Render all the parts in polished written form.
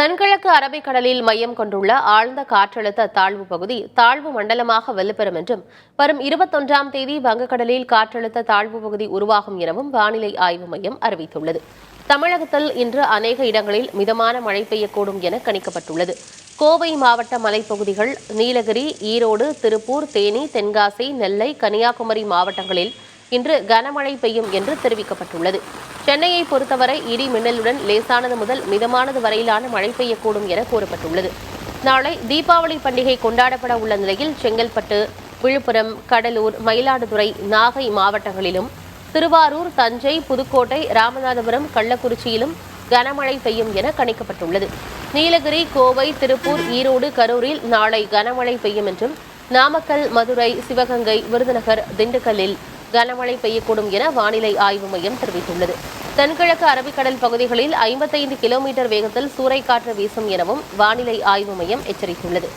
தென்கிழக்கு அரபிக்கடலில் மையம் கொண்டுள்ள ஆழ்ந்த காற்றழுத்த தாழ்வு பகுதி தாழ்வு மண்டலமாக வலுப்பெறும் என்றும் வரும் 21ஆம் தேதி வங்கக்கடலில் காற்றழுத்த தாழ்வு பகுதி உருவாகும் எனவும் வானிலை ஆய்வு மையம் அறிவித்துள்ளது. தமிழகத்தில் இன்று அநேக இடங்களில் மிதமான மழை பெய்யக்கூடும் என கணிக்கப்பட்டுள்ளது. கோவை மாவட்ட மலைப்பகுதிகள், நீலகிரி, ஈரோடு, திருப்பூர், தேனி, தென்காசி, நெல்லை, கன்னியாகுமரி மாவட்டங்களில் இன்று கனமழை பெய்யும் என்று தெரிவிக்கப்பட்டுள்ளது. சென்னையை பொறுத்தவரை இடி மின்னலுடன் லேசானது முதல் மிதமானது வரையிலான மழை பெய்யக்கூடும் என கூறப்பட்டுள்ளது. நாளை தீபாவளி பண்டிகை கொண்டாடப்பட உள்ள நிலையில் செங்கல்பட்டு, விழுப்புரம், கடலூர், மயிலாடுதுறை, நாகை மாவட்டங்களிலும் திருவாரூர், தஞ்சை, புதுக்கோட்டை, ராமநாதபுரம், கள்ளக்குறிச்சியிலும் கனமழை பெய்யும் என கணிக்கப்பட்டுள்ளது. நீலகிரி, கோவை, திருப்பூர், ஈரோடு, கரூரில் நாளை கனமழை பெய்யும் என்றும் நாமக்கல், மதுரை, சிவகங்கை, விருதுநகர், திண்டுக்கல்லில் கனமழை பெய்யக்கூடும் என வானிலை ஆய்வு மையம் தெரிவித்துள்ளது. தென்கிழக்கு அரபிக்கடல் பகுதிகளில் 55 கிலோமீட்டர் வேகத்தில் சூறைக்காற்று வீசும் எனவும் வானிலை ஆய்வு மையம் எச்சரித்துள்ளது.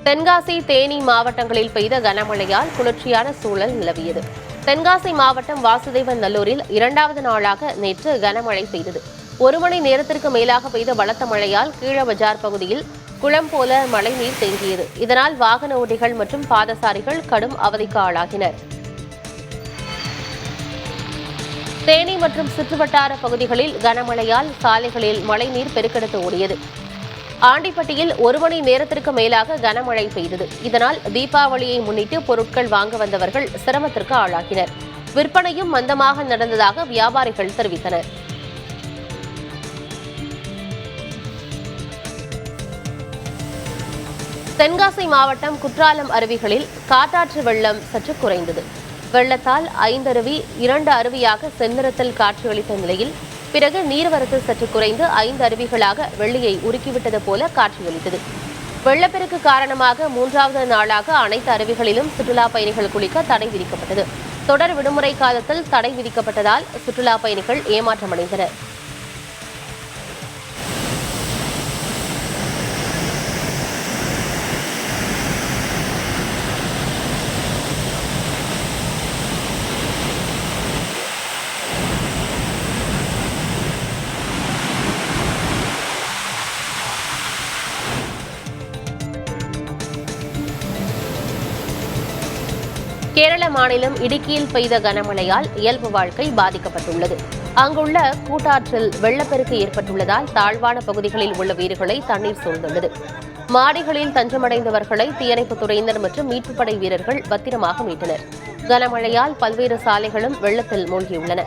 தென்காசி, தேனி மாவட்டங்களில் பெய்த கனமழையால் குளிர்ச்சியான சூழல் நிலவியது. தென்காசி மாவட்டம் வாசுதேவன் நல்லூரில் 2வது நாளாக நேற்று கனமழை பெய்தது. 1 மணி நேரத்திற்கு மேலாக பெய்த பலத்த மழையால் கீழ பஜார் பகுதியில் குளம் போல மழைநீர் தேங்கியது. இதனால் வாகன ஓட்டிகள் மற்றும் பாதசாரிகள் கடும் அவதிக்கு ஆளாகினர். தேனி மற்றும் சுற்றுவட்டார பகுதிகளில் கனமழையால் சாலைகளில் மழைநீர் பெருக்கெடுத்து ஓடியது. ஆண்டிப்பட்டியில் 1 மணி நேரத்திற்கு மேலாக கனமழை பெய்தது. இதனால் தீபாவளியை முன்னிட்டு பொருட்கள் வாங்க வந்தவர்கள் சிரமத்திற்கு ஆளாகினர். விற்பனையும் மந்தமாக நடந்ததாக வியாபாரிகள் தெரிவித்தனர். தென்காசி மாவட்டம் குற்றாலம் அருவிகளில் காட்டாற்று வெள்ளம் சற்று குறைந்தது. வெள்ளத்தால் 5 அருவி 2 அருவியாக செந்நிறத்தில் காட்சியளித்த நிலையில் பிறகு நீர்வரத்து சற்று குறைந்து 5 அருவிகளாக வெள்ளியை உருக்கிவிட்டது போல காட்சியளித்தது. வெள்ளப்பெருக்கு காரணமாக 3வது நாளாக அனைத்து அருவிகளிலும் சுற்றுலா பயணிகள் குளிக்க தடை விதிக்கப்பட்டது. தொடர் விடுமுறை காலத்தில் தடை விதிக்கப்பட்டதால் சுற்றுலா பயணிகள் ஏமாற்றமடைந்தனர். கேரள மாநிலம் இடுக்கியில் பெய்த கனமழையால் இயல்பு வாழ்க்கை பாதிக்கப்பட்டுள்ளது. அங்குள்ள கூட்டாற்றில் வெள்ளப்பெருக்கு ஏற்பட்டுள்ளதால் தாழ்வான பகுதிகளில் உள்ள வீடுகளை தண்ணீர் சூழ்ந்துள்ளது. மாடிகளில் தஞ்சமடைந்தவர்களை தீயணைப்புத் துறையினர் மற்றும் மீட்புப் படை வீரர்கள் பத்திரமாக மீட்டனர். கனமழையால் பல்வேறு சாலைகளும் வெள்ளத்தில் மூழ்கியுள்ளன.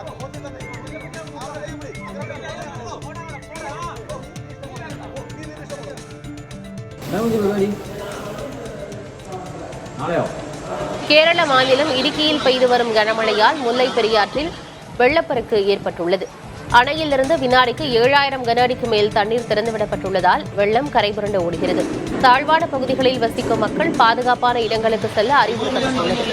கேரள மாநிலம் இடுக்கியில் பெய்து வரும் கனமழையால் முல்லை பெரியாற்றில் வெள்ளப்பெருக்கு ஏற்பட்டுள்ளது. அணையிலிருந்து வினாடிக்கு 7000 கன அடிக்கு மேல் தண்ணீர் திறந்துவிடப்பட்டுள்ளதால் வெள்ளம் கரைபுரண்டு ஓடுகிறது. தாழ்வான பகுதிகளில் வசிக்கும் மக்கள் பாதுகாப்பான இடங்களுக்கு செல்ல அறிவுறுத்தப்பட்டுள்ளது.